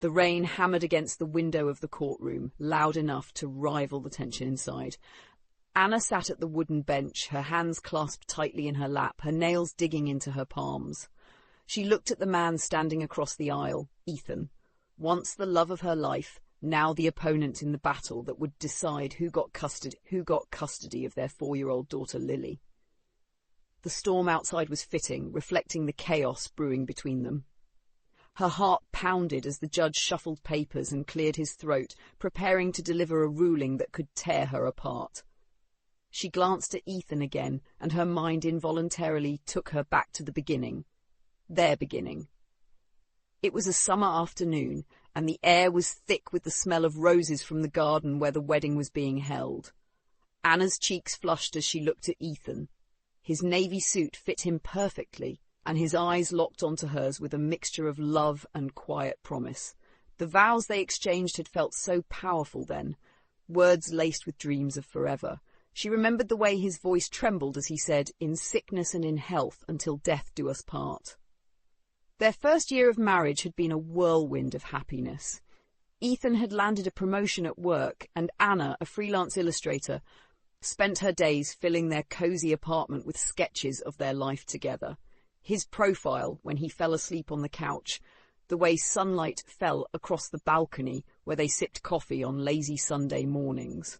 The rain hammered against the window of the courtroom, loud enough to rival the tension inside. Anna sat at the wooden bench, her hands clasped tightly in her lap, her nails digging into her palms. She looked at the man standing across the aisle, Ethan, once the love of her life, now the opponent in the battle that would decide who got custody of their 4-year-old daughter Lily. The storm outside was fitting, reflecting the chaos brewing between them. Her heart pounded as the judge shuffled papers and cleared his throat, preparing to deliver a ruling that could tear her apart. She glanced at Ethan again, and her mind involuntarily took her back to the beginning. Their beginning. It was a summer afternoon, and the air was thick with the smell of roses from the garden where the wedding was being held. Anna's cheeks flushed as she looked at Ethan. His navy suit fit him perfectly, and his eyes locked onto hers with a mixture of love and quiet promise. The vows they exchanged had felt so powerful then, words laced with dreams of forever. She remembered the way his voice trembled as he said, "In sickness and in health, until death do us part." Their first year of marriage had been a whirlwind of happiness. Ethan had landed a promotion at work, and Anna, a freelance illustrator, spent her days filling their cozy apartment with sketches of their life together. His profile, when he fell asleep on the couch, the way sunlight fell across the balcony where they sipped coffee on lazy Sunday mornings.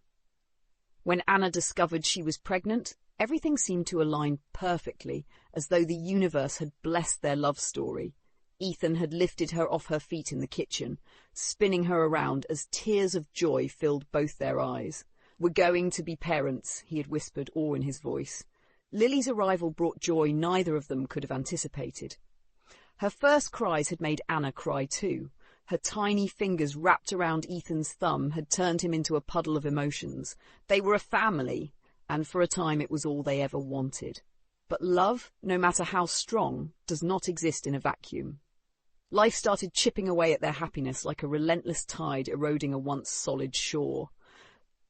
When Anna discovered she was pregnant, everything seemed to align perfectly, as though the universe had blessed their love story. Ethan had lifted her off her feet in the kitchen, spinning her around as tears of joy filled both their eyes. "We're going to be parents," he had whispered, awe in his voice. Lily's arrival brought joy neither of them could have anticipated. Her first cries had made Anna cry too. Her tiny fingers wrapped around Ethan's thumb had turned him into a puddle of emotions. They were a family, and for a time it was all they ever wanted. But love, no matter how strong, does not exist in a vacuum. Life started chipping away at their happiness like a relentless tide eroding a once solid shore.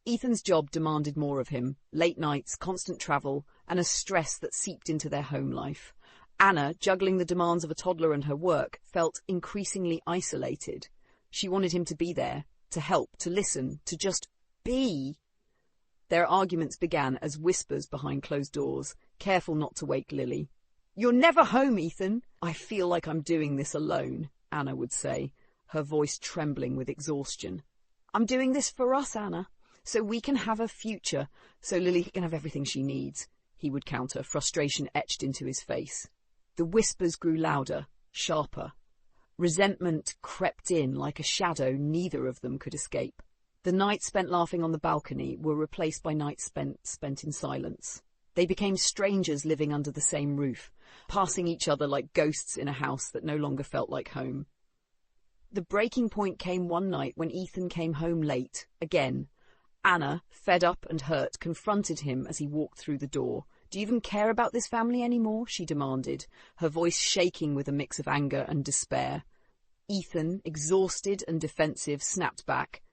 Ethan's job demanded more of him, late nights, constant travel, and a stress that seeped into their home life. Anna, juggling the demands of a toddler and her work, felt increasingly isolated. She wanted him to be there, to help, to listen, to just be. Their arguments began as whispers behind closed doors, careful not to wake Lily. "You're never home, Ethan." "I feel like I'm doing this alone," Anna would say, her voice trembling with exhaustion. "I'm doing this for us, Anna. So we can have a future, so Lily can have everything she needs," he would counter, frustration etched into his face. The whispers grew louder, sharper. Resentment crept in like a shadow neither of them could escape. The nights spent laughing on the balcony were replaced by nights spent in silence. They became strangers living under the same roof, passing each other like ghosts in a house that no longer felt like home. The breaking point came one night when Ethan came home late, again. Anna, fed up and hurt, confronted him as he walked through the door. "Do you even care about this family anymore?" she demanded, her voice shaking with a mix of anger and despair. Ethan, exhausted and defensive, snapped back.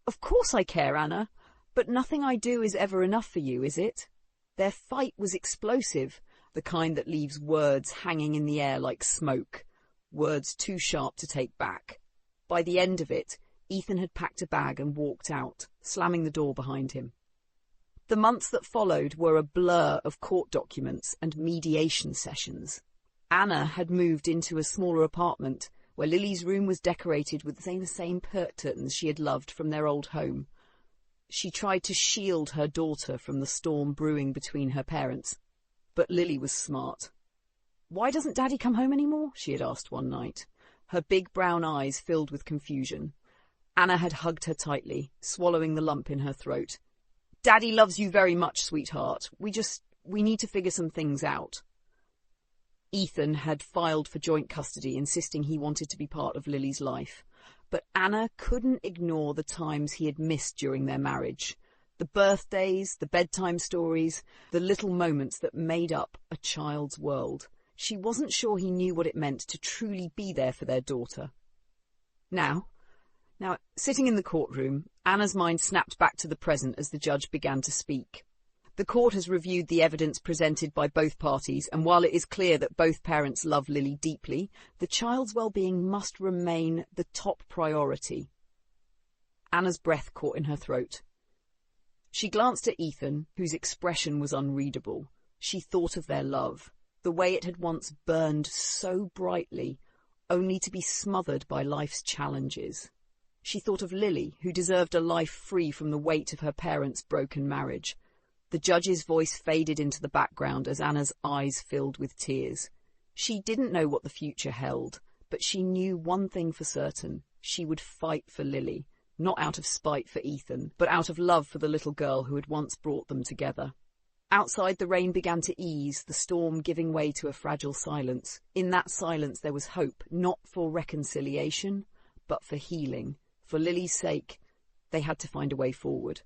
"Of course I care, Anna, but nothing I do is ever enough for you, is it?" Their fight was explosive, the kind that leaves words hanging in the air like smoke, words too sharp to take back. By the end of it, Ethan had packed a bag and walked out, slamming the door behind him. The months that followed were a blur of court documents and mediation sessions. Anna had moved into a smaller apartment where Lily's room was decorated with the same curtains she had loved from their old home. She tried to shield her daughter from the storm brewing between her parents, but Lily was smart. "Why doesn't Daddy come home anymore?" she had asked one night, her big brown eyes filled with confusion. Anna had hugged her tightly, swallowing the lump in her throat. "Daddy loves you very much, sweetheart. We need to figure some things out." Ethan had filed for joint custody, insisting he wanted to be part of Lily's life. But Anna couldn't ignore the times he had missed during their marriage. The birthdays, the bedtime stories, the little moments that made up a child's world. She wasn't sure he knew what it meant to truly be there for their daughter. Now, sitting in the courtroom, Anna's mind snapped back to the present as the judge began to speak. The court has reviewed the evidence presented by both parties, and while it is clear that both parents love Lily deeply, the child's well-being must remain the top priority. Anna's breath caught in her throat. She glanced at Ethan, whose expression was unreadable. She thought of their love, the way it had once burned so brightly, only to be smothered by life's challenges. She thought of Lily, who deserved a life free from the weight of her parents' broken marriage. The judge's voice faded into the background as Anna's eyes filled with tears. She didn't know what the future held, but she knew one thing for certain. She would fight for Lily, not out of spite for Ethan, but out of love for the little girl who had once brought them together. Outside, the rain began to ease, the storm giving way to a fragile silence. In that silence there was hope, not for reconciliation, but for healing. For Lily's sake, they had to find a way forward.